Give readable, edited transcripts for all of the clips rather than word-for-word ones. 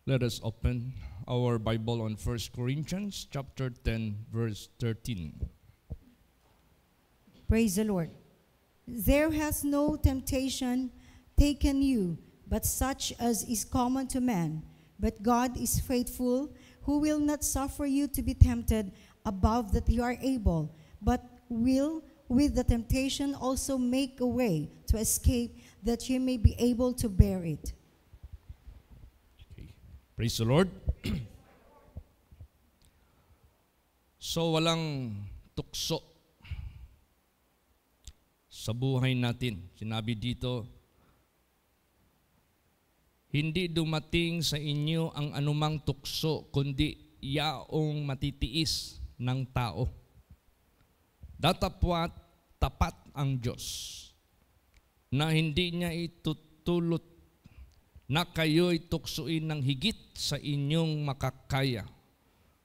Let us open our Bible on 1 Corinthians chapter 10, verse 13. Praise the Lord. There has no temptation taken you, but such as is common to man. But God is faithful, who will not suffer you to be tempted above that you are able, but will with the temptation also make a way to escape, that you may be able to bear it. Okay. Praise the Lord. So walang tukso sa buhay natin. Sinabi dito, hindi dumating sa inyo ang anumang tukso, kundi yaong matitiis ng tao. Datapwat tapat ang Diyos na hindi niya itutulot na kayo'y tuksuin ng higit sa inyong makakaya,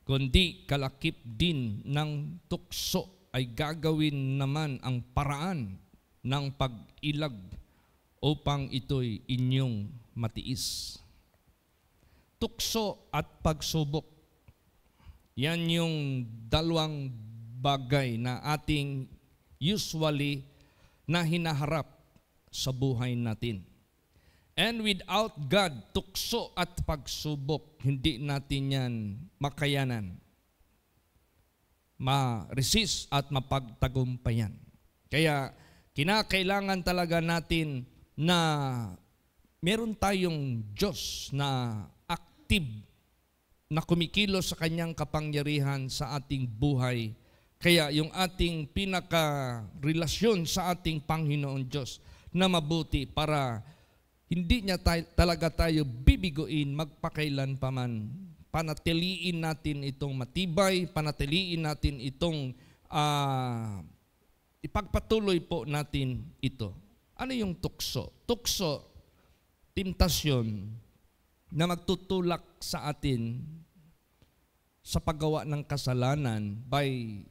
kundi kalakip din ng tukso ay gagawin naman ang paraan ng pag-ilag upang ito'y inyong matiis. Tukso at pagsubok, yan yung dalawang bagay na ating usually na hinaharap sa buhay natin. And without God, tukso at pagsubok, hindi natin yan makayanan, ma-resist at mapagtagumpayan. Kaya kinakailangan talaga natin na meron tayong Diyos na active, na kumikilos sa kanyang kapangyarihan sa ating buhay. Kaya yung ating pinaka-relasyon sa ating Panginoon Diyos na mabuti para hindi niya talaga tayo bibiguin magpakailan paman. Panatiliin natin itong matibay, panatiliin natin itong ipagpatuloy po natin ito. Ano yung tukso? Tukso, temptasyon na magtutulak sa atin sa paggawa ng kasalanan by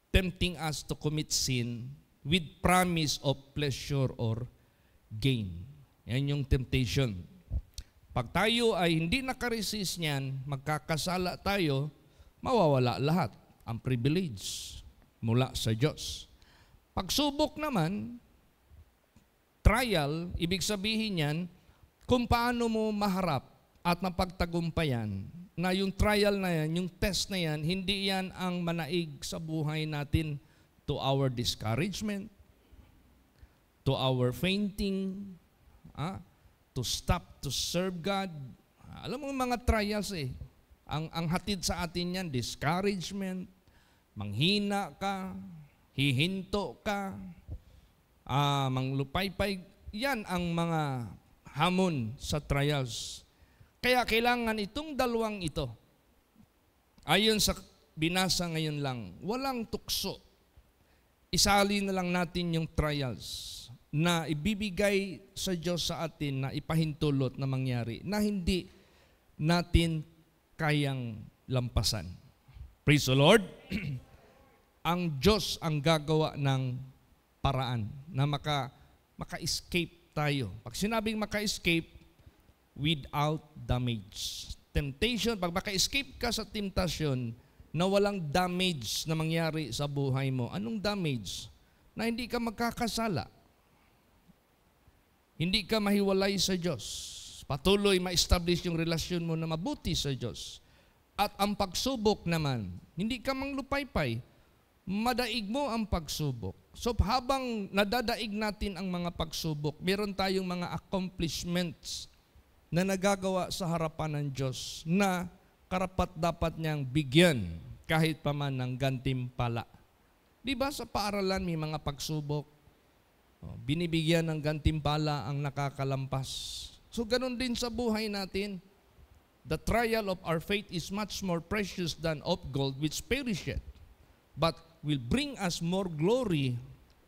tempting us to commit sin with promise of pleasure or gain. Yan yung temptation. Pag tayo ay hindi nakaresist niyan, magkakasala tayo, mawawala lahat ang privilege mula sa Diyos. Pagsubok naman, trial, ibig sabihin yan, kung paano mo maharap at mapagtagumpayan na yung trial na yan, yung test na yan, hindi yan ang manaig sa buhay natin to our discouragement, to our fainting, to stop to serve God. Alam mo mga trials ang hatid sa atin yan, discouragement, manghina ka, hihinto ka, manglupaypay, yan ang mga hamon sa trials. Kaya kailangan itong dalawang ito, ayon sa binasa ngayon lang, walang tukso. Isali na lang natin yung trials na ibibigay sa Diyos sa atin na ipahintulot na mangyari na hindi natin kayang lampasan. Praise the Lord! Ang Diyos ang gagawa ng paraan na maka-escape tayo. Pag sinabing maka-escape, without damage. Temptation, pag maka-escape ka sa temptasyon na walang damage na mangyari sa buhay mo, anong damage? Na hindi ka magkakasala. Hindi ka mahiwalay sa Diyos. Patuloy ma-establish yung relasyon mo na mabuti sa Diyos. At ang pagsubok naman, hindi ka manglupaypay. Madaig mo ang pagsubok. So habang nadadaig natin ang mga pagsubok, meron tayong mga accomplishments na nagagawa sa harapan ng Diyos na karapat-dapat niyang bigyan kahit pa man ng gantimpala. Di ba sa paaralan may mga pagsubok? Binibigyan ng gantimpala ang nakakalampas. So ganun din sa buhay natin. The trial of our faith is much more precious than of gold which perisheth, but will bring us more glory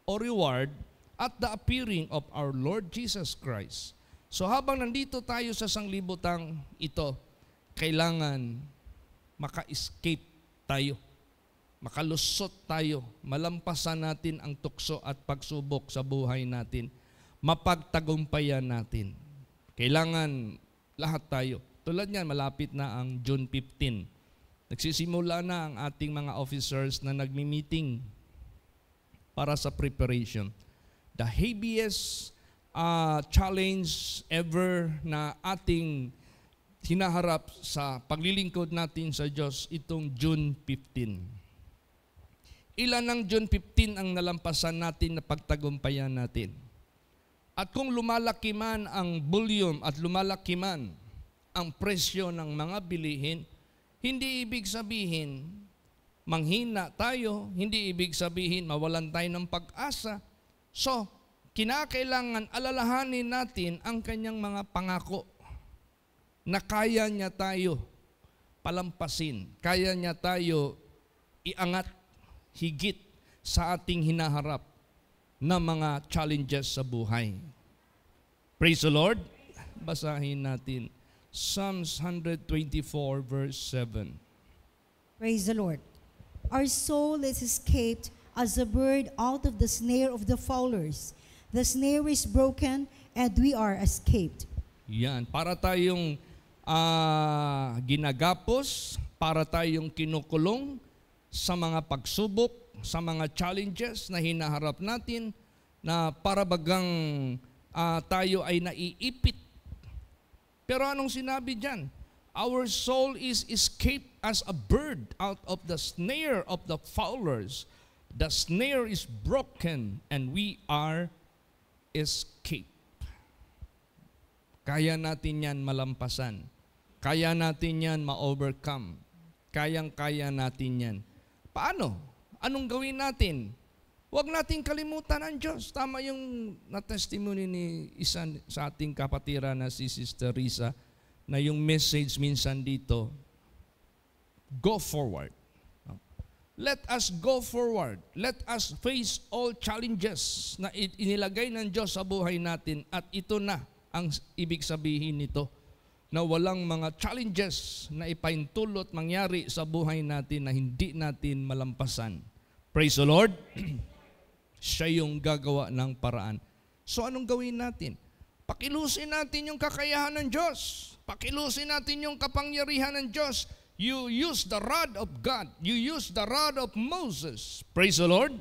or reward at the appearing of our Lord Jesus Christ. So habang nandito tayo sa sanglibutang ito, kailangan maka-escape tayo. Makalusot tayo, malampasan natin ang tukso at pagsubok sa buhay natin, mapagtagumpayan natin. Kailangan Lahat tayo. Tulad niyan, malapit na ang June 15. Nagsisimula na ang ating mga officers na nagmi-meeting para sa preparation. The heaviest challenge ever na ating hinaharap sa paglilingkod natin sa Diyos itong June 15. Ilan ang June 15 ang nalampasan natin na pagtagumpayan natin. At kung lumalaki man ang volume at lumalaki man ang presyo ng mga bilihin, hindi ibig sabihin manghina tayo, hindi ibig sabihin mawalan tayo ng pag-asa. So, kinakailangan alalahanin natin ang kanyang mga pangako na kaya niya tayo palampasin, kaya niya tayo iangat higit sa ating hinaharap na mga challenges sa buhay. Praise the Lord. Basahin natin Psalms 124 verse 7. Praise the Lord. Our soul is escaped as a bird out of the snare of the fowlers. The snare is broken and we are escaped. Yan, para tayong ginagapos, para tayong kinukulong sa mga pagsubok, sa mga challenges na hinaharap natin, na para bagang tayo ay naiipit. Pero anong sinabi dyan? Our soul is escaped as a bird out of the snare of the fowlers. The snare is broken and we are escaped. Kaya natin yan malampasan. Kaya natin yan ma-overcome. Kayang-kaya natin yan. Paano? Anong gawin natin? Huwag nating kalimutan ang Diyos. Tama yung na-testimony ni isa sa ating kapatira na si Sister Risa, na yung message minsan dito, go forward. Let us go forward. Let us face all challenges na inilagay ng Diyos sa buhay natin, at ito na ang ibig sabihin nito, na walang mga challenges na ipaintulot mangyari sa buhay natin na hindi natin malampasan. Praise the Lord. Siya yung gagawa ng paraan. So anong gawin natin? Pakilusin natin yung kakayahan ng Diyos. Pakilusin natin yung kapangyarihan ng Diyos. You use the rod of God. You use the rod of Moses. Praise the Lord.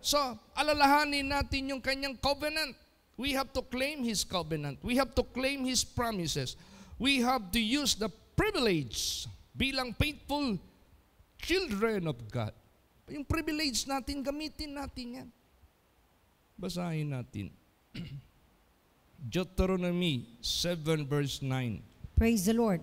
So, alalahanin natin yung kanyang covenant. We have to claim His covenant. We have to claim His promises. We have to use the privilege bilang faithful children of God. Yung privilege natin, gamitin natin yan. Basahin natin. Deuteronomy 7 verse 9. Praise the Lord.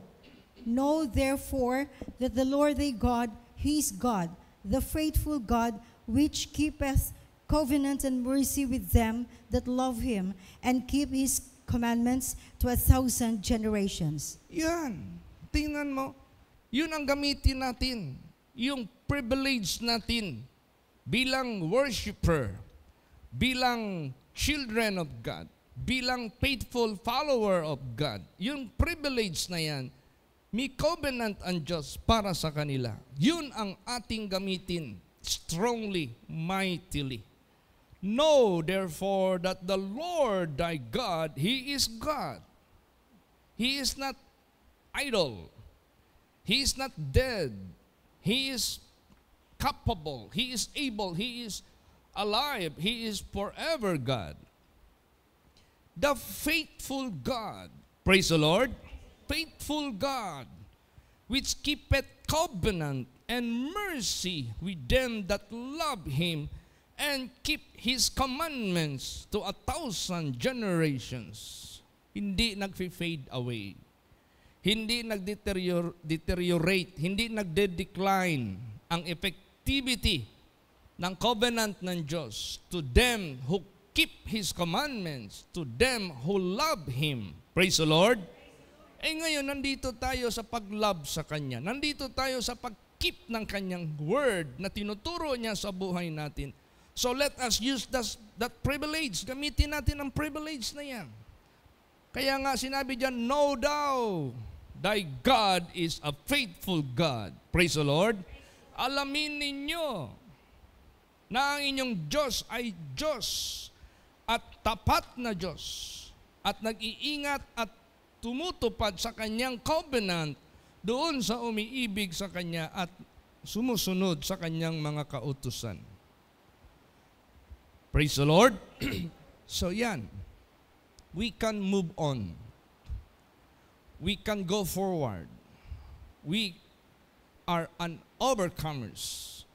Know therefore that the Lord thy God, He is God, the faithful God, which keepeth covenant and mercy with them that love Him, and keep His commandments to 1,000 generations. Yan. Tingnan mo. Yun ang gamitin natin. Yung privilege natin bilang worshiper, bilang children of God, bilang faithful follower of God. Yung privilege na yan, may covenant ang Diyos para sa kanila. Yun ang ating gamitin strongly, mightily. Know therefore that the Lord thy God, He is God. He is not idle. He is not dead. He is capable. He is able. He is alive. He is forever God. The faithful God, praise the Lord, faithful God, which keepeth covenant and mercy with them that love Him, and keep His commandments to 1,000 generations. Hindi nag-fade away. Hindi nag-deteriorate. Hindi nagde-decline ang effectivity ng covenant ng Diyos to them who keep His commandments, to them who love Him. Praise the Lord. Ngayon, nandito tayo sa pag-love sa Kanya. Nandito tayo sa pag-keep ng Kanyang word na tinuturo niya sa buhay natin. So let us use that privilege. Gamitin natin ang privilege na yan. Kaya nga sinabi diyan, know thou, thy God is a faithful God. Praise the Lord. Alamin ninyo na ang inyong Diyos ay Diyos at tapat na Diyos at nag-iingat at tumutupad sa kanyang covenant doon sa umiibig sa kanya at sumusunod sa kanyang mga kautusan. Praise the Lord. So yan, we can move on. We can go forward. We are an overcomers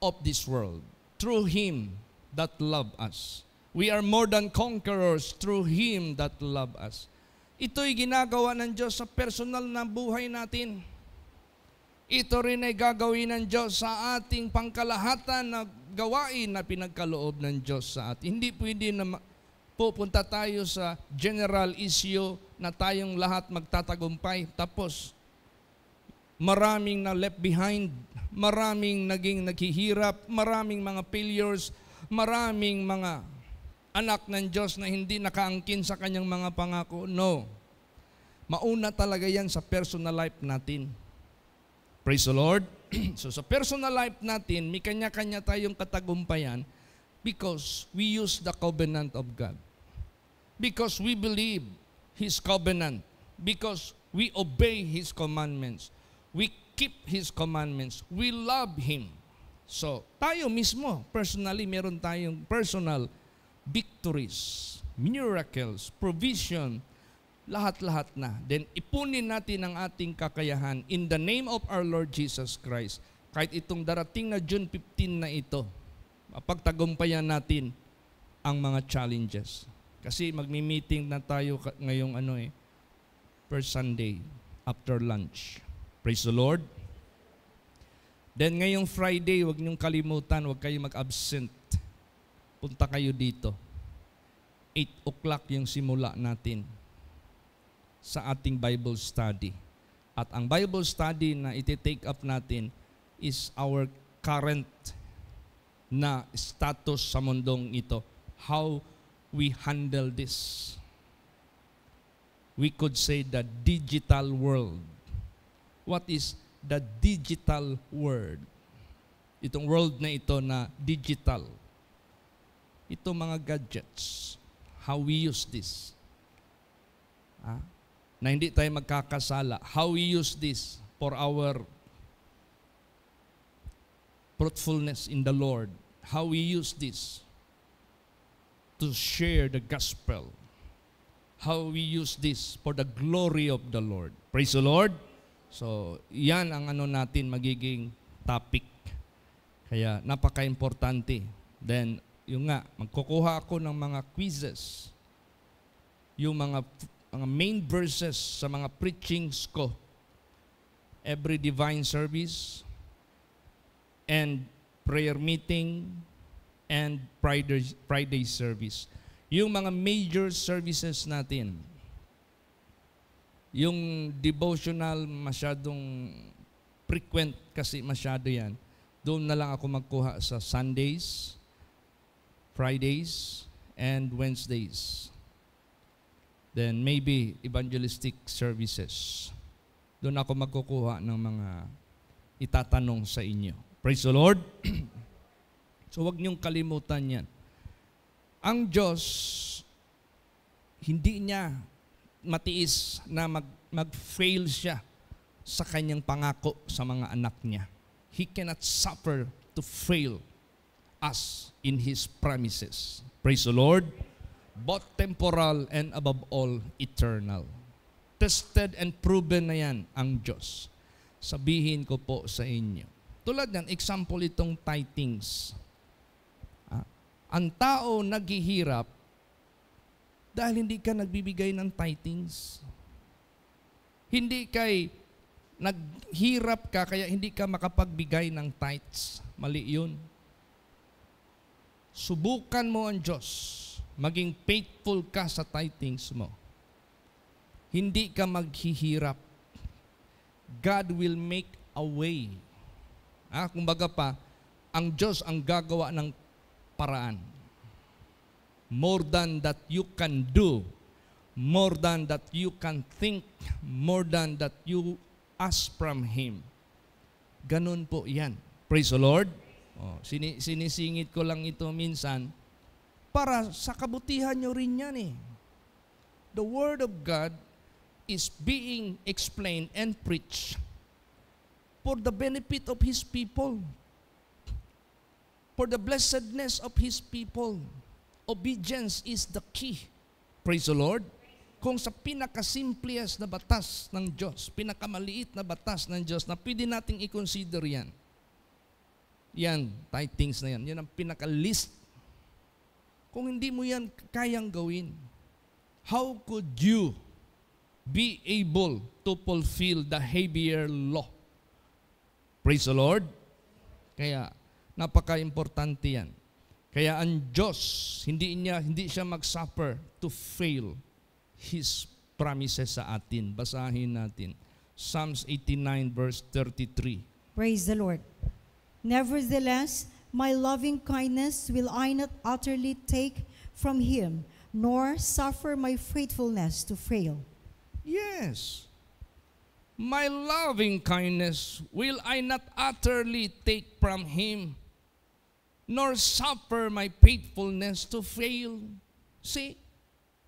of this world through Him that love us. We are more than conquerors through Him that love us. Ito'y ginagawa ng Diyos sa personal na buhay natin. Ito rin ay gagawin ng Diyos sa ating pangkalahatan na gawain na pinagkaloob ng Diyos sa atin. Hindi pwede na pupunta tayo sa general issue na tayong lahat magtatagumpay. Tapos, maraming na left behind, maraming naging naghihirap, maraming mga failures, maraming mga anak ng Diyos na hindi nakaangkin sa kanyang mga pangako. No. Mauna talaga yan sa personal life natin. Praise the Lord. So sa personal life natin, may kanya-kanya tayong katagumpayan because we use the covenant of God. Because we believe His covenant. Because we obey His commandments. We keep His commandments. We love Him. So tayo mismo, personally, meron tayong personal victories, miracles, provision, lahat-lahat na. Then ipunin natin ang ating kakayahan in the name of our Lord Jesus Christ. Kahit itong darating na June 15 na ito, mapagtagumpayan natin ang mga challenges. Kasi magmi-meeting na tayo ngayong first Sunday after lunch. Praise the Lord. Then ngayong Friday, huwag niyong kalimutan, huwag kayong mag-absent. Punta kayo dito. 8 o'clock yung simula natin sa ating Bible study. At ang Bible study na iti-take up natin is our current na status sa mundong ito. How we handle this. We could say the digital world. What is the digital world? Itong world na ito na digital. Ito mga gadgets. How we use this. Na hindi tayo magkakasala. How we use this for our fruitfulness in the Lord. How we use this to share the gospel. How we use this for the glory of the Lord. Praise the Lord. So, yan ang natin magiging topic. Kaya napaka-importante. Then, yung nga, magkukuha ako ng mga quizzes. Yung mga main verses sa mga preachings ko. Every divine service and prayer meeting and Friday service. Yung mga major services natin. Yung devotional masyadong frequent kasi masyado yan. Doon na lang ako magkuha sa Sundays, Fridays, and Wednesdays. Then maybe evangelistic services. Doon ako magkukuha ng mga itatanong sa inyo. Praise the Lord. So wag niyong kalimutan yan. Ang Diyos, hindi niya matiis na mag-fail siya sa kanyang pangako sa mga anak niya. He cannot suffer to fail us in His promises. Praise the Lord. Both temporal and above all, eternal. Tested and proven na yan ang Diyos. Sabihin ko po sa inyo. Tulad yan, example itong tithings. Ang tao naghihirap dahil hindi ka nagbibigay ng tithings. Hindi kay naghirap ka kaya hindi ka makapagbigay ng tithes. Mali yun. Subukan mo ang Diyos. Maging faithful ka sa tithings mo. Hindi ka maghihirap. God will make a way. Kumbaga pa, ang Diyos ang gagawa ng paraan. More than that you can do. More than that you can think. More than that you ask from Him. Ganun po yan. Praise the Lord. Sinisingit ko lang ito minsan para sa kabutihan nyo rin yan eh. The Word of God is being explained and preached for the benefit of His people, for the blessedness of His people. Obedience is the key. Praise the Lord. Kung sa pinakasimplest na batas ng Diyos, pinakamaliit na batas ng Diyos na pwede nating i-consider yan, tithings na yan, yan ang pinaka-list. Kung hindi mo yan kayang gawin, how could you be able to fulfill the heavier law? Praise the Lord. Kaya, napaka-importante yan. Kaya ang Diyos, hindi siya mag-suffer to fail His promises sa atin. Basahin natin. Psalms 89 verse 33. Praise the Lord. Nevertheless, my loving kindness will I not utterly take from Him, nor suffer my faithfulness to fail. Yes. My loving kindness will I not utterly take from Him, nor suffer my faithfulness to fail. See,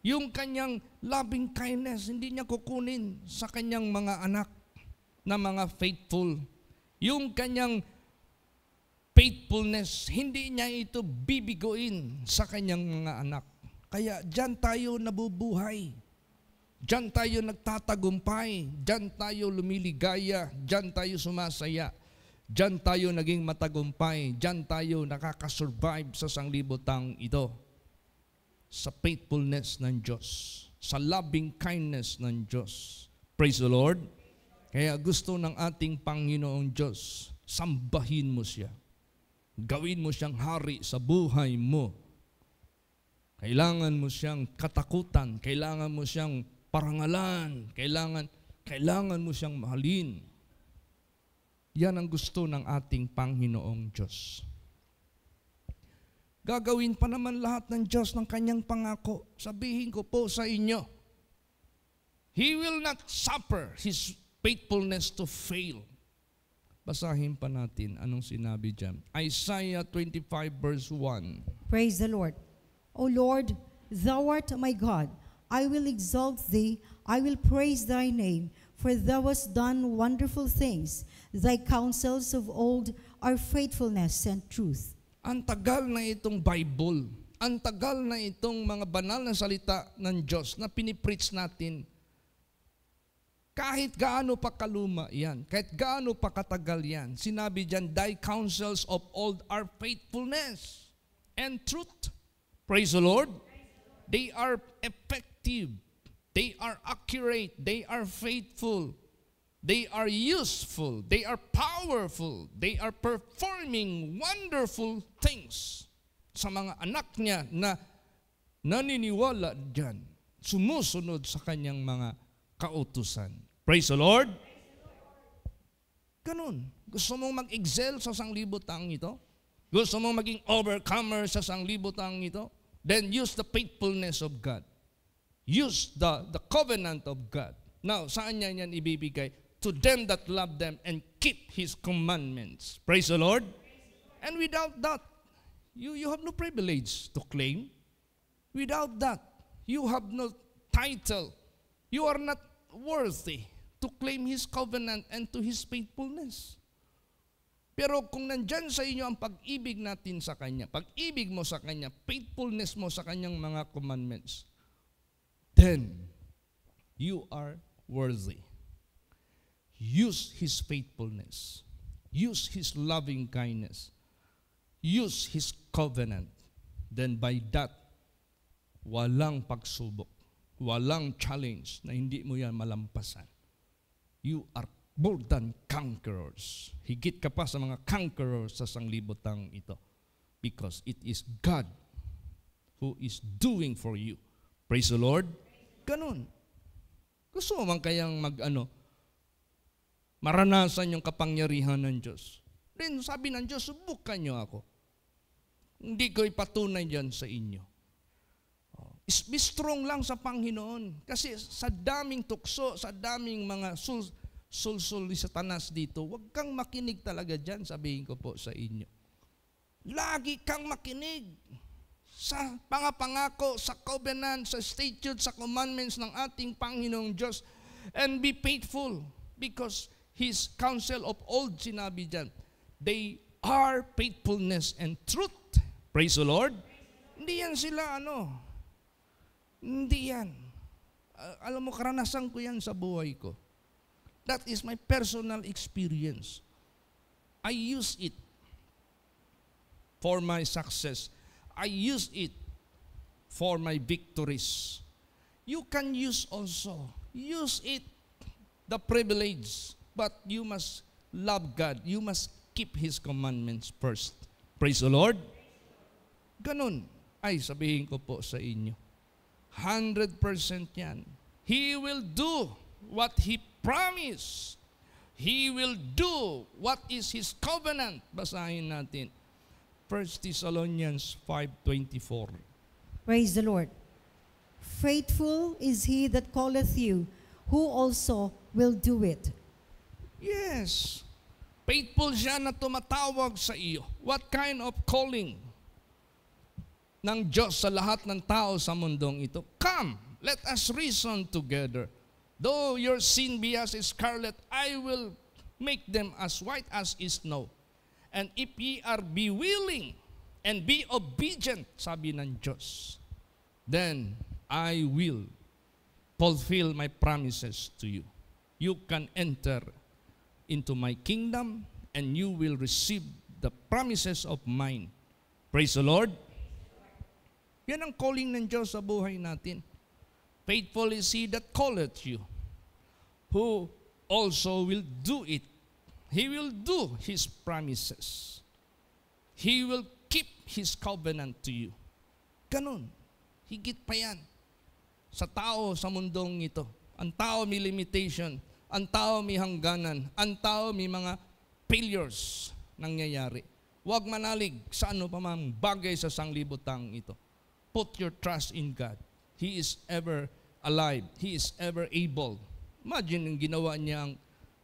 yung kanyang loving kindness, hindi niya kukunin sa kanyang mga anak na mga faithful. Yung kanyang faithfulness, hindi niya ito bibiguin sa kanyang mga anak. Kaya dyan tayo nabubuhay. Dyan tayo nagtatagumpay. Dyan tayo lumiligaya. Dyan tayo sumasaya. Dyan tayo naging matagumpay. Dyan tayo nakakasurvive sa sanglibutang ito. Sa faithfulness ng Diyos. Sa loving kindness ng Diyos. Praise the Lord. Kaya gusto ng ating Panginoong Diyos, sambahin mo siya. Gawin mo siyang hari sa buhay mo. Kailangan mo siyang katakutan. Kailangan mo siyang parangalan. Kailangan mo siyang mahalin. Yan ang gusto ng ating Panginoong Diyos. Gagawin pa naman lahat ng Diyos ng kanyang pangako. Sabihin ko po sa inyo, He will not suffer His faithfulness to fail. Basahin pa natin anong sinabi dyan. Isaiah 25 verse 1. Praise the Lord. O Lord, Thou art my God. I will exalt Thee. I will praise Thy name. For Thou hast done wonderful things. Thy counsels of old are faithfulness and truth. Ang tagal na itong Bible, ang tagal na itong mga banal na salita ng Diyos na pinipreach natin, kahit gaano pa kaluma yan, kahit gaano pa katagal yan, sinabi dyan, Thy counsels of old are faithfulness and truth. Praise the Lord. They are effective. They are accurate. They are faithful. They are useful. They are powerful. They are performing wonderful things sa mga anak niya na naniniwala dyan, sumusunod sa kanyang mga kautusan. Praise the Lord. Ganun. Gusto mong mag-excel sa sanglibutang ito? Gusto mong maging overcomer sa sanglibutang ito? Then use the faithfulness of God. Use the covenant of God. Now, saan niya yan ibibigay? To them that love them and keep His commandments. Praise the Lord. And without that, you have no privilege to claim. Without that, you have no title. You are not worthy to claim His covenant and to His faithfulness. Pero kung nandyan sa inyo ang pag-ibig natin sa Kanya, pag-ibig mo sa Kanya, faithfulness mo sa Kanyang mga commandments, then you are worthy. Use His faithfulness. Use His loving kindness. Use His covenant. Then by that, walang pagsubok, walang challenge na hindi mo yan malampasan. You are more than conquerors. Higit ka pa sa mga conquerors sa sanglibutang ito. Because it is God who is doing for you. Praise the Lord. Ganun. Gusto mo man kayang maranasan yung kapangyarihan ng Diyos. Then sabi ng Diyos, subukan niyo ako. Hindi ko ipatunay yan sa inyo. Be strong lang sa Panginoon. Kasi sa daming tukso, sa daming mga sulsul ni Satanas dito, huwag kang makinig talaga dyan, sabihin ko po sa inyo. Lagi kang makinig sa pangako, sa covenant, sa statutes, sa commandments ng ating Panginoong Diyos. And be faithful because His counsel of old, sinabi dyan, they are faithfulness and truth. Praise the Lord. Hindi yan sila hindi yan. Alam mo, karanasan ko yan sa buhay ko. That is my personal experience. I use it for my success. I use it for my victories. You can use also. Use it, the privilege. But you must love God. You must keep His commandments first. Praise the Lord. Ganun. Ay, sabihin ko po sa inyo. 100% yan. He will do what He promised. He will do what is His covenant. Basahin natin. 1 Thessalonians 5:24. Praise the Lord. Faithful is He that calleth you, who also will do it. Yes. Faithful siya na tumatawag sa iyo. What kind of calling ng Diyos sa lahat ng tao sa mundong ito? Come, let us reason together. Though your sin be as scarlet, I will make them as white as snow. And if ye are be willing and be obedient, sabi ng Diyos, then I will fulfill my promises to you. You can enter into my kingdom and you will receive the promises of mine. Praise the Lord. Yan ang calling ng Diyos sa buhay natin. Faithful is He that calleth you, who also will do it. He will do His promises. He will keep His covenant to you. Ganun. Higit pa yan. Sa tao sa mundong ito. Ang tao may limitation. Ang tao may hangganan. Ang tao may mga failures nangyayari. Huwag manalig sa ano pa mang bagay sa sanglibutang ito. Put your trust in God. He is ever alive. He is ever able. Imagine yung ginawa niya ang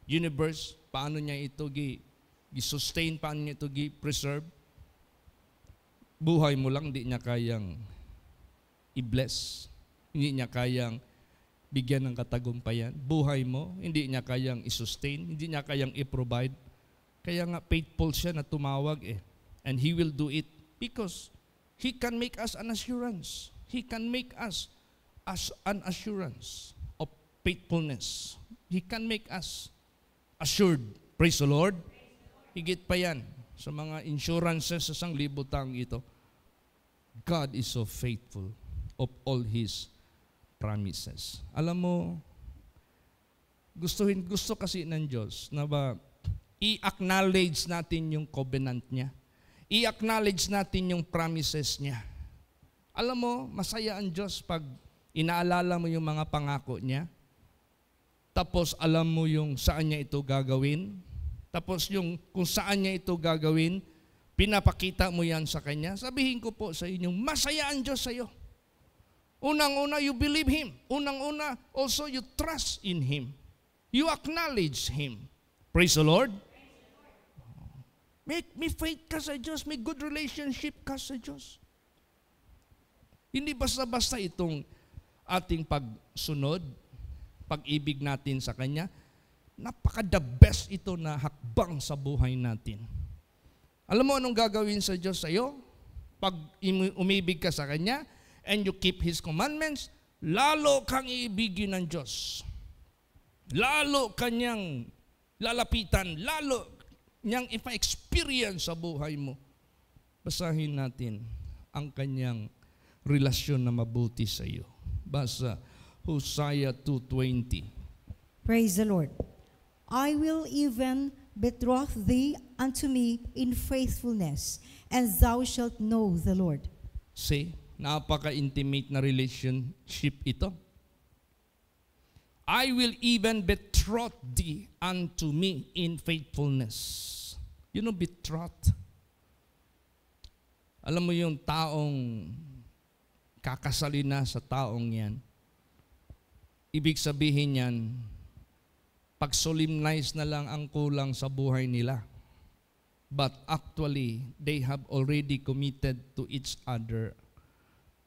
universe. Paano niya ito gi-sustain, paano niya ito gi-preserve. Buhay mo lang, di niya kayang i-bless. Hindi niya kayang bigyan ng katagumpayan. Buhay mo, hindi niya kayang i-sustain, hindi niya kayang i-provide. Kaya nga faithful siya na tumawag And He will do it because He can make us an assurance. He can make us as an assurance of faithfulness. He can make us assured. Praise the Lord. Higit pa yan sa mga insurances sa sanglibutang ito. God is so faithful of all His promises. Alam mo, gusto kasi ng Diyos na ba i-acknowledge natin yung covenant niya. I-acknowledge natin yung promises niya. Alam mo, masaya ang Diyos pag inaalala mo yung mga pangako niya. Tapos alam mo yung saan niya ito gagawin. Tapos yung kung saan niya ito gagawin, pinapakita mo yan sa Kanya. Sabihin ko po sa inyo, masaya ang Diyos sa iyo. Unang-una, you believe Him. Unang-una, also you trust in Him. You acknowledge Him. Praise the Lord. May faith ka sa Diyos. May good relationship ka sa Diyos. Hindi basta-basta itong ating pagsunod, pag-ibig natin sa Kanya. Napaka-the best ito na hakbang sa buhay natin. Alam mo anong gagawin sa Diyos sa iyo? Pag umibig ka sa Kanya, and you keep His commandments, lalo kang iibigin ng Diyos. Lalo kanyang lalapitan, lalo niyang ipa-experience sa buhay mo. Basahin natin ang kanyang relasyon na mabuti sa iyo. Basa Hosea 2:20. Praise the Lord. I will even betroth thee unto me in faithfulness, and thou shalt know the Lord. See? Napaka-intimate na relationship ito. I will even betroth thee unto me in faithfulness. You know, betroth. Alam mo yung taong kakasalin na sa taong yan. Ibig sabihin yan, pag-solemnize na lang ang kulang sa buhay nila. But actually, they have already committed to each other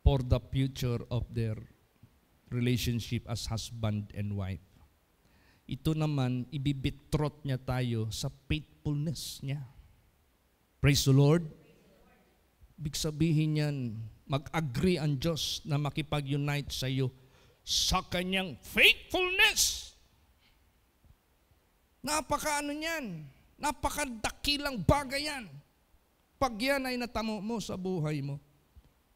for the future of their relationship as husband and wife. ito naman, ibibitrot niya tayo sa faithfulness niya. Praise the Lord. Ibig sabihin yan, mag-agree ang Diyos na makipag-unite sa iyo sa kanyang faithfulness. Napaka-ano niyan? Napakadakilang bagay yan. Pag yan ay natamo mo sa buhay mo.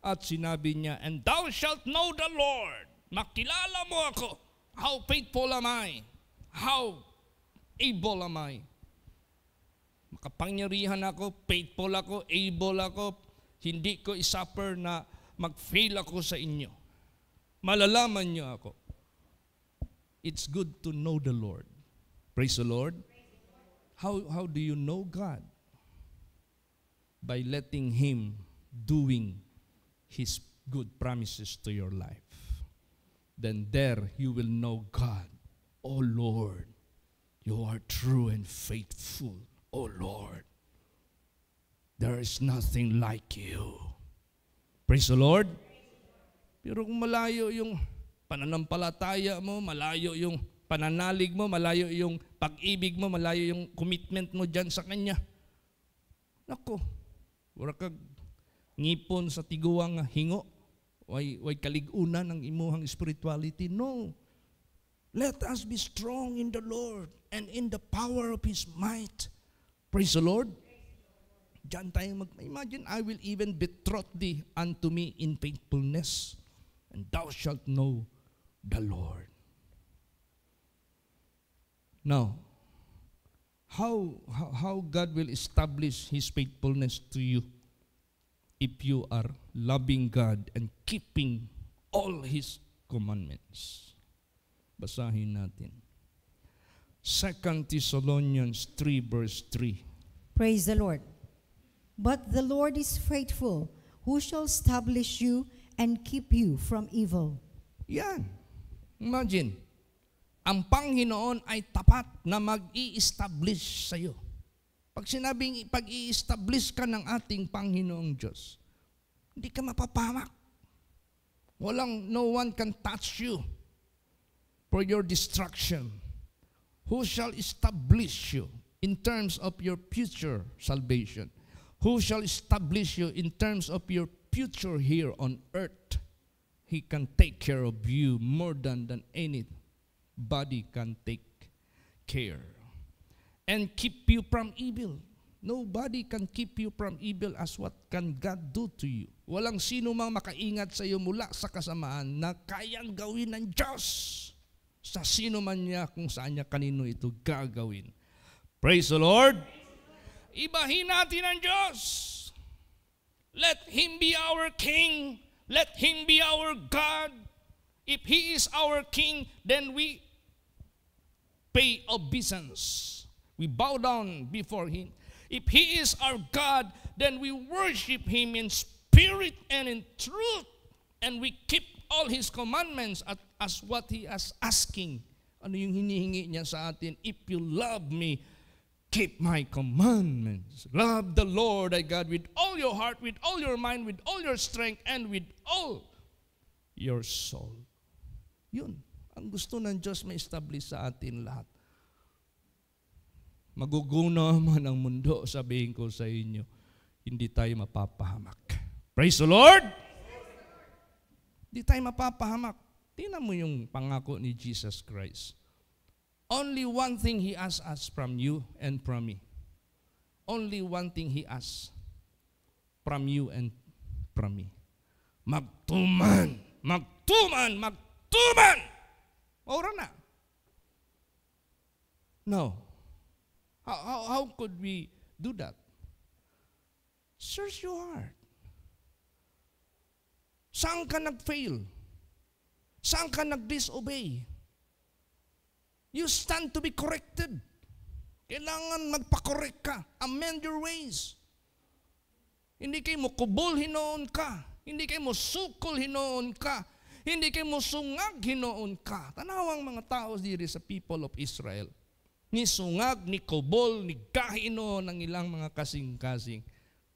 At sinabi niya, and thou shalt know the Lord. Makilala mo ako. How faithful am I? How able am I? Makapangyarihan ako, faithful ako, able ako. Hindi ko isuffer na mag-fail ako sa inyo. Malalaman niyo ako. It's good to know the Lord. Praise the Lord. How do you know God? By letting Him doing His good promises to your life. Then there you will know God. Oh Lord, you are true and faithful. Oh Lord, there is nothing like you. Praise the Lord. Pero kung malayo yung pananampalataya mo, malayo yung pananalig mo, malayo yung pag-ibig mo, malayo yung commitment mo dyan sa Kanya, nako, wala kag ngipon sa tiguang hingo, way kaligunan ng imuhang spirituality. No. Let us be strong in the Lord and in the power of His might. Praise the Lord. Diyan tayo mag-imagine, I will even betroth thee unto me in faithfulness, and thou shalt know the Lord. Now, how God will establish His faithfulness to you if you are loving God and keeping all His commandments. Basahin natin. 2 Thessalonians 3 verse 3. Praise the Lord. But the Lord is faithful, who shall establish you and keep you from evil. Yan. Imagine, ang Panginoon ay tapat na mag-i-establish sa iyo. Pag sinabing pag-i-establish ka ng ating Panginoong Diyos, hindi ka mapapahamak. No one can touch you for your destruction. Who shall establish you in terms of your future salvation? Who shall establish you in terms of your future here on earth? He can take care of you more than anybody can take care. And keep you from evil. Nobody can keep you from evil as what can God do to you. Walang sino mang makaingat sa iyo mula sa kasamaan na kayang gawin ng Diyos sa sino man niya kung saan niya kanino ito gagawin. Praise the Lord. Ibahin natin ang Diyos. Let Him be our King. Let Him be our God. If He is our King, then we pay obeisance. We bow down before Him. If He is our God, then we worship Him in spirit and in truth. And we keep all His commandments as what He is asking. Ano yung hinihingi niya sa atin? If you love me, keep my commandments. Love the Lord thy God with all your heart, with all your mind, with all your strength, and with all your soul. Yun. Ang gusto ng Diyos may establish sa atin lahat. Maguguna man ang mundo, sabihin ko sa inyo, hindi tayo mapapahamak. Praise the Lord! Hindi tayo mapapahamak. Tingnan mo yung pangako ni Jesus Christ. Only one thing He asks us from you and from me. Only one thing He asks from you and from me. Magtuman! Magtuman! Magtuman! Ora na. No. How could we do that? Search your heart. Saan ka nag-fail? Saan ka nag-disobey? You stand to be corrected. Kailangan magpa-correct ka. Amend your ways. Hindi kayo mo kubol hinoon ka. Hindi kayo mo sukol hinoon ka. Hindi kayo mo sungag hinoon ka. Tanawang mga tao diri sa people of Israel. Ni sungag, ni kubol, ni kahino ng ilang mga kasing-kasing.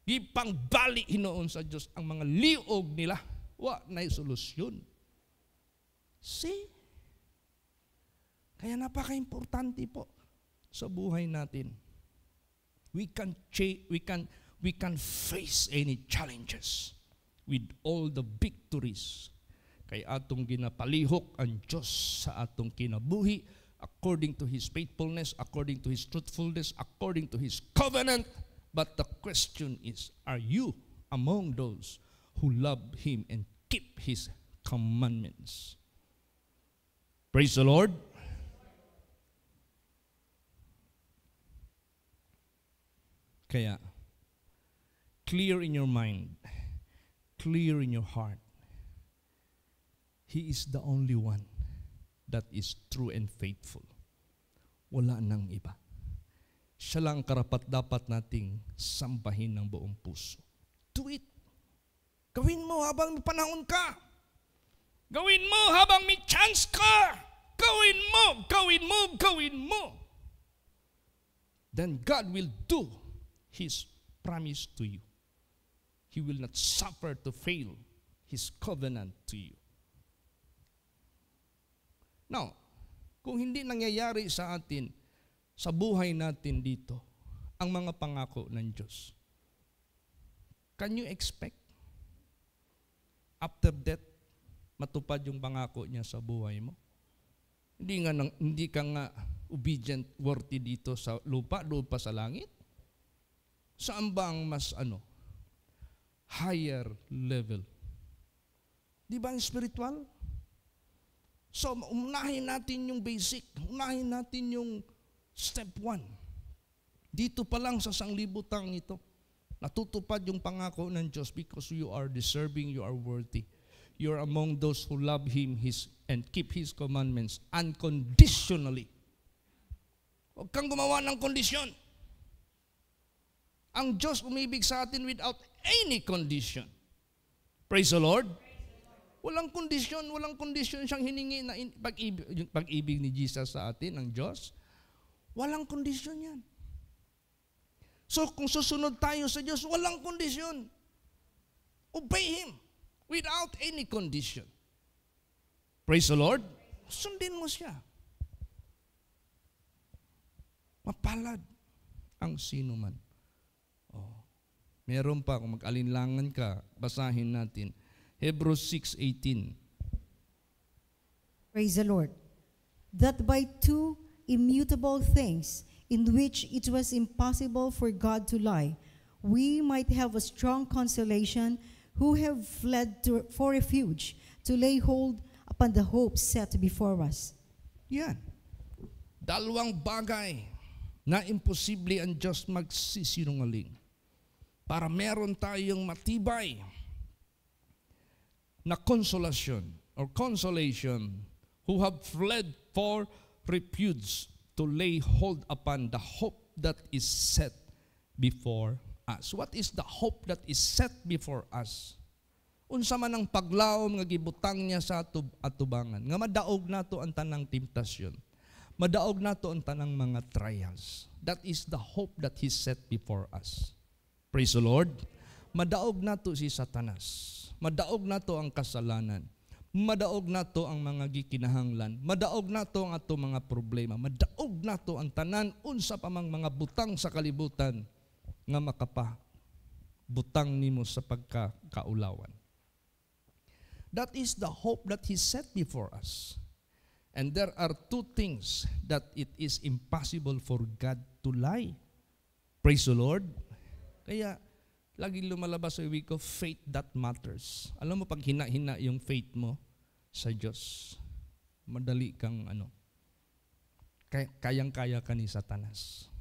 Ipang bali hinoon sa Diyos ang mga liog nila. Wa na'y solusyon. See? Kaya napaka-importante po sa buhay natin. We can face any challenges with all the victories. Kay atong ginapalihok ang Diyos sa atong kinabuhi according to His faithfulness, according to His truthfulness, according to His covenant. But the question is, are you among those who love Him and keep His commandments? Praise the Lord. Kaya, clear in your mind, clear in your heart. He is the only one that is true and faithful. Wala nang iba. Siya lang karapat-dapat nating sambahin ng buong puso. Do it. Gawin mo habang may panahon ka. Gawin mo habang may chance ka. Gawin mo, gawin mo, gawin mo. Then God will do His promise to you. He will not suffer to fail His covenant to you. Now, kung hindi nangyayari sa atin, sa buhay natin dito, ang mga pangako ng Diyos, can you expect after death, matupad yung pangako niya sa buhay mo? Hindi ka nga obedient, worthy dito sa lupa, doon pa sa langit? Saan ba ang mas higher level? Di ba ang spiritual? So, unahin natin yung basic. Unahin natin yung step 1. Dito pa lang sa sanglibutang ito, natutupad yung pangako ng Diyos because you are deserving, you are worthy. You are among those who love Him and keep His commandments unconditionally. Huwag kang gumawa ng kondisyon. Ang Diyos umibig sa atin without any condition. Praise the Lord. Walang kondisyon siyang hiningi na pag-ibig ni Jesus sa atin, ng Diyos. Walang kondisyon yan. So kung susunod tayo sa Diyos, walang kondisyon. Obey Him without any condition. Praise the Lord. Sundin mo siya. Mapalad ang sino man. Meron pa, kung mag-alinlangan ka, basahin natin. Hebrews 6:18. Praise the Lord. That by two immutable things, in which it was impossible for God to lie, we might have a strong consolation who have fled for refuge, to lay hold upon the hope set before us. Yan. Dalawang bagay na imposible ang Diyos magsisinungaling. Para meron tayong matibay na consolation who have fled for refuge to lay hold upon the hope that is set before us. What is the hope that is set before us? Unsa man ang paglaom nga gibutang niya sa atubangan, nga madaog nato ang tanang temptasyon, madaog nato ang tanang mga trials. That is the hope that He set before us. Praise the Lord. Madaog nato si Satanas. Madaog nato ang kasalanan. Madaog nato ang mga gikinahanglan. Madaog nato ang ato mga problema. Madaog nato ang tanan unsa pa mang mga butang sa kalibutan nga butang nimo sa pagkakaulawan. That is the hope that He set before us. And there are two things that it is impossible for God to lie. Praise the Lord. Kaya, laging lumalabas sa week of faith that matters. Alam mo, pag hina-hina yung faith mo sa Diyos, madali kang kayang-kaya ka ni Satanas.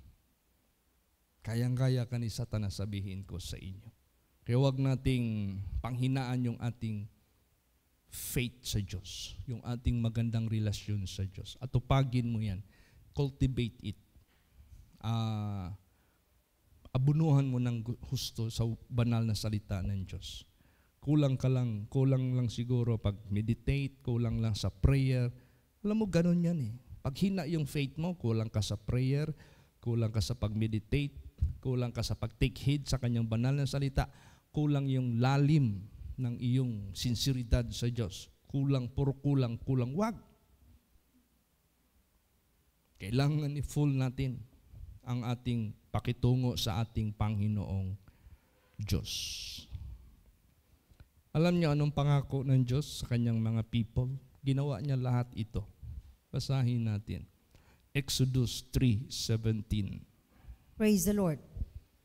Kayang-kaya ka ni Satanas, sabihin ko sa inyo. Kaya huwag nating panghinaan yung ating faith sa Diyos, yung ating magandang relasyon sa Diyos. At tupagin mo yan. Cultivate it. Abunuhan mo ng husto sa banal na salita ng Diyos. Kulang lang siguro pag meditate, kulang lang sa prayer. Alam mo, ganun yan eh. Pag hina yung faith mo, kulang ka sa prayer, kulang ka sa pag-meditate, kulang ka sa pag-take heed sa kanyang banal na salita, kulang yung lalim ng iyong sinseridad sa Diyos. Puro kulang. Wag. kailangan i-full natin ang ating pakitungo sa ating Panginoong Diyos. Alam niyo anong pangako ng Diyos sa kanyang mga people? Ginawa niya lahat ito. Basahin natin. Exodus 3:17. Praise the Lord.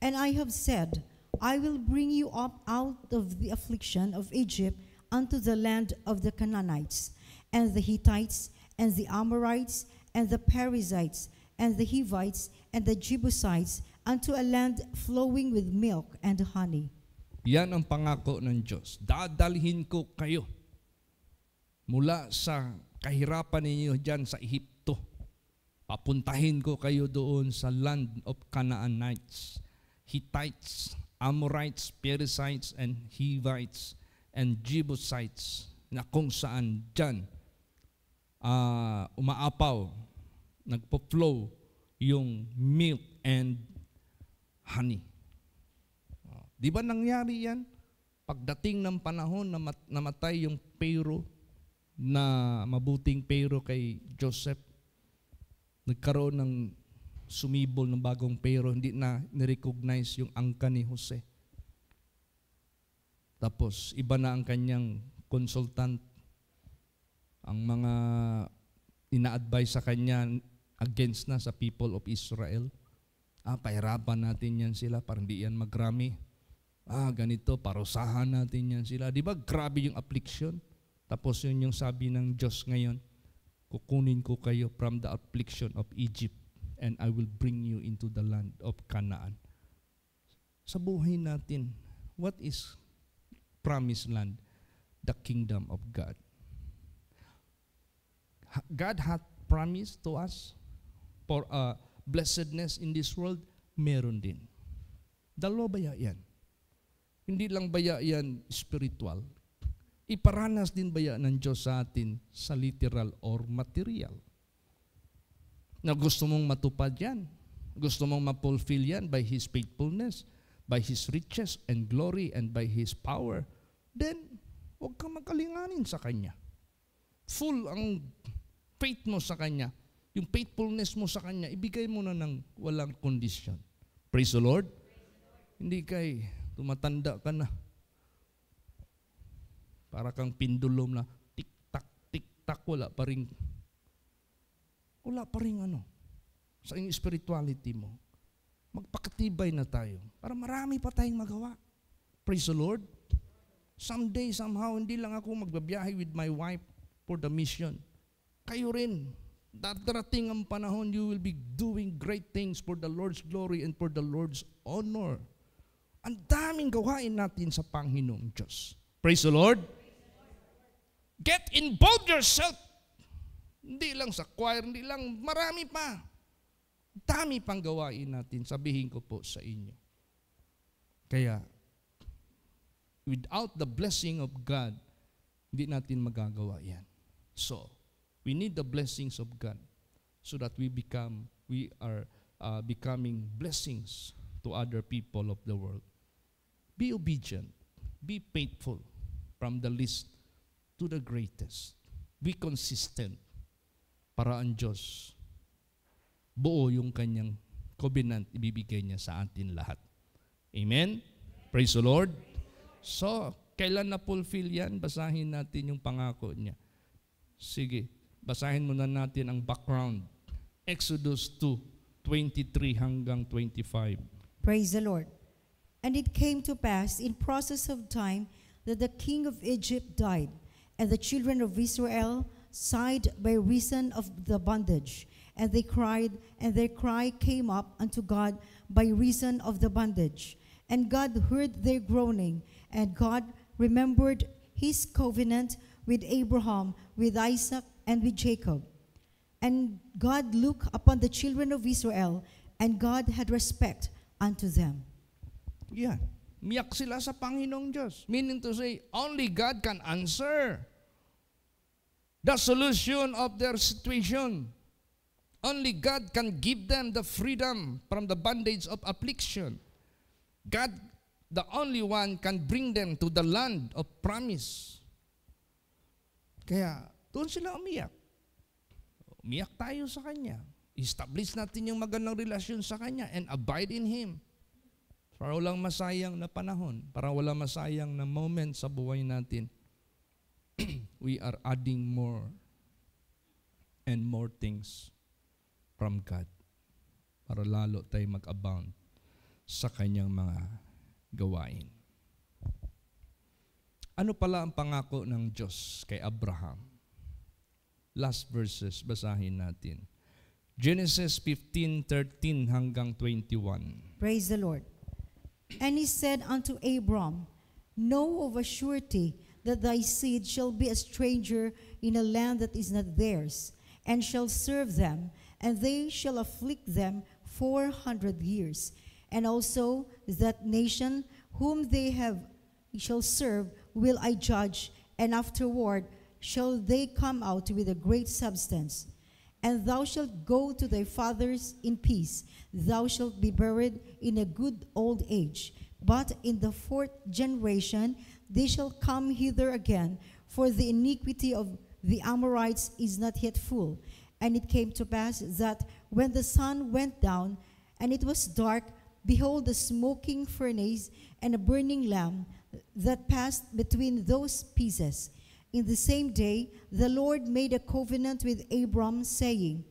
And I have said, I will bring you up out of the affliction of Egypt unto the land of the Canaanites, and the Hittites, and the Amorites, and the Perizzites, and the Hivites, and the Jebusites, unto a land flowing with milk and honey. Yan ang pangako ng Diyos. Dadalhin ko kayo mula sa kahirapan ninyo dyan sa Ehipto. Papuntahin ko kayo doon sa land of Canaanites, Hittites, Amorites, Perizzites, and Hivites, and Jebusites, na kung saan dyan umaapaw, nagpo-flow yung milk and honey. Di ba nangyari yan? Pagdating ng panahon na namatay yung Pharaoh, na mabuting Pharaoh kay Joseph, nagkaroon ng sumibol ng bagong Pharaoh, hindi na nirecognize yung angka ni Jose. Tapos, iba na ang kanyang consultant, ang mga ina-advise sa kanya against na sa people of Israel. Pahirapan natin yan sila para hindi yan magrami. Ganito, parusahan natin yan sila. Di ba grabe yung affliction? Tapos yun yung sabi ng Diyos ngayon, kukunin ko kayo from the affliction of Egypt and I will bring you into the land of Canaan. Sa buhay natin, what is promised land? The kingdom of God. God hath promised to us for blessedness in this world, meron din. Dalawa baya yan. Hindi lang baya yan spiritual. Iparanas din baya ng Diyos sa atin sa literal or material. Na gusto mong matupad yan. Gusto mong ma-fulfill yan by His faithfulness, by His riches and glory, and by His power. Then, huwag kang magalinganin sa Kanya. Full ang faith mo sa Kanya. Yung faithfulness mo sa Kanya, ibigay mo na ng walang kondisyon. Praise the Lord. Hindi kay tumatanda ka na. Para kang pendulum na tik-tak, tik-tak, wala pa rin sa iyong spirituality mo. Magpakatibay na tayo para marami pa tayong magawa. Praise the Lord. Someday, somehow, hindi lang ako magbabiyahe with my wife for the mission. Kayo rin. Darating ang panahon, you will be doing great things for the Lord's glory and for the Lord's honor. Ang daming gawain natin sa Panginoong Diyos. Praise the Lord. Get involved yourself. Hindi lang sa choir, hindi lang, marami pa. Dami pang gawain natin, sabihin ko po sa inyo. Kaya, without the blessing of God, hindi natin magagawa yan. So, we need the blessings of God so that we are becoming blessings to other people of the world. Be obedient. Be faithful from the least to the greatest. Be consistent para ang Diyos buo yung kanyang covenant ibibigay niya sa atin lahat. Amen? Praise the Lord. So, kailan na-fulfill yan? Basahin natin yung pangako niya. Sige, basahin muna natin ang background. Exodus 2:23 hanggang 25. Praise the Lord. And it came to pass in process of time that the king of Egypt died, and the children of Israel sighed by reason of the bondage. And they cried, and their cry came up unto God by reason of the bondage. And God heard their groaning, and God remembered His covenant with Abraham, with Isaac, and with Jacob. And God looked upon the children of Israel, and God had respect unto them. Yan. Miyak sila sa Panginoong Diyos. Meaning to say, only God can answer the solution of their situation. Only God can give them the freedom from the bondage of affliction. God, the only one, can bring them to the land of promise. Kaya, doon sila umiyak. Umiyak tayo sa Kanya. establish natin yung magandang relasyon sa Kanya and abide in Him. Para walang masayang na panahon, para walang masayang na moment sa buhay natin, we are adding more and more things from God para lalo tayo mag-abound sa Kanyang mga gawain. Ano pala ang pangako ng Diyos kay Abraham? Last verses, basahin natin. Genesis 15:13 hanggang 21. Praise the Lord. And he said unto Abram, Know of a surety that thy seed shall be a stranger in a land that is not theirs, and shall serve them, and they shall afflict them 400 years. And also that nation whom they shall serve will I judge, and afterward shall they come out with a great substance. And thou shalt go to thy fathers in peace. Thou shalt be buried in a good old age. But in the 4th generation they shall come hither again, for the iniquity of the Amorites is not yet full. And it came to pass that when the sun went down, and it was dark, behold, a smoking furnace and a burning lamp that passed between those pieces. In the same day the Lord made a covenant with Abram, saying,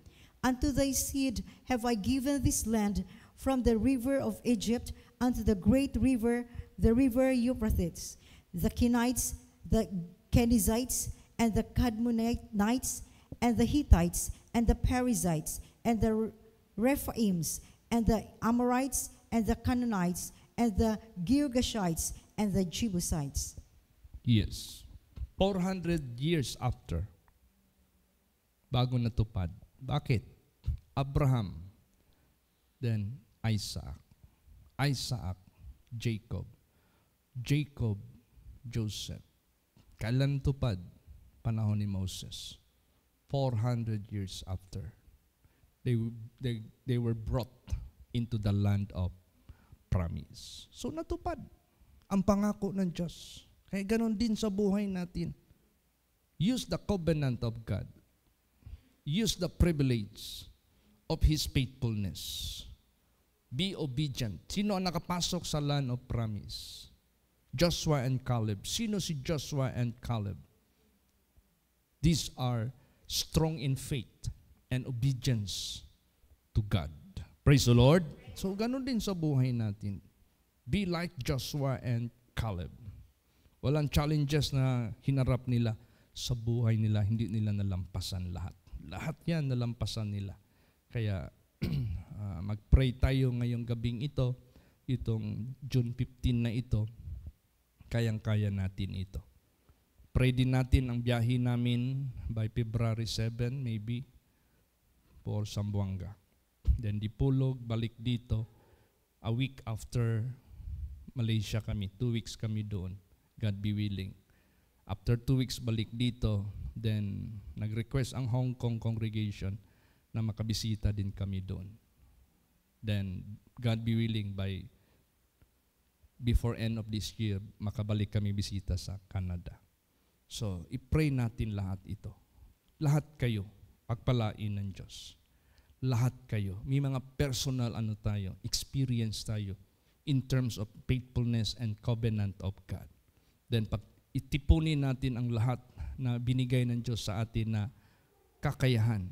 Unto thy seed have I given this land, from the river of Egypt unto the great river, the river Euphrates, the Kenites, the Kenizzites, and the Kadmonites, and the Hittites, and the Perizzites, and the Rephaims, and the Amorites, and the Canaanites, and the Girgashites, and the Jebusites. Yes. 400 years after, bago natupad. Bakit? Abraham, then Isaac, Jacob, Joseph. Kailan tupad? Panahon ni Moses. 400 years after. They were brought into the land of promise. So natupad ang pangako ng Diyos. Kaya ganon din sa buhay natin. Use the covenant of God. Use the privilege of His faithfulness. Be obedient. Sino ang nakapasok sa land of promise? Joshua and Caleb. Sino si Joshua and Caleb? These are strong in faith and obedience to God. Praise the Lord. So ganon din sa buhay natin. Be like Joshua and Caleb. Walang challenges na hinarap nila sa buhay nila, hindi nila nalampasan lahat. Lahat yan nalampasan nila. Kaya mag-pray tayo ngayong gabing ito, itong June 15 na ito, kayang-kaya natin ito. Pray din natin ang biyahe namin by February 7, maybe, for Zamboanga. Then Dipolog, balik dito, a week after Malaysia kami, 2 weeks kami doon. God be willing. After 2 weeks balik dito, then nag-request ang Hong Kong congregation na makabisita din kami doon. Then God be willing, before end of this year, makabalik kami bisita sa Canada. So, i-pray natin lahat ito. Lahat kayo, pagpalain ng Diyos. Lahat kayo. May mga personal experience tayo in terms of faithfulness and covenant of God. Then pag itipunin natin ang lahat na binigay ng Diyos sa atin na kakayahan,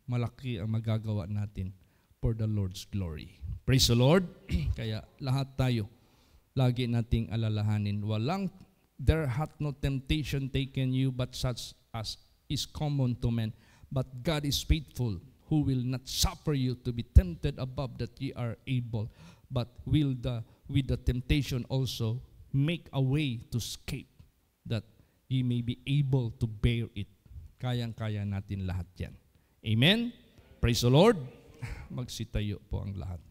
malaki ang magagawa natin for the Lord's glory. Praise the Lord. Kaya lahat tayo, lagi nating alalahanin, there hath no temptation taken you but such as is common to men. But God is faithful, who will not suffer you to be tempted above that ye are able, but will with the temptation also make a way to escape, that ye may be able to bear it. Kayang-kaya natin lahat yan. Amen? Praise the Lord. Magsitayo po ang lahat.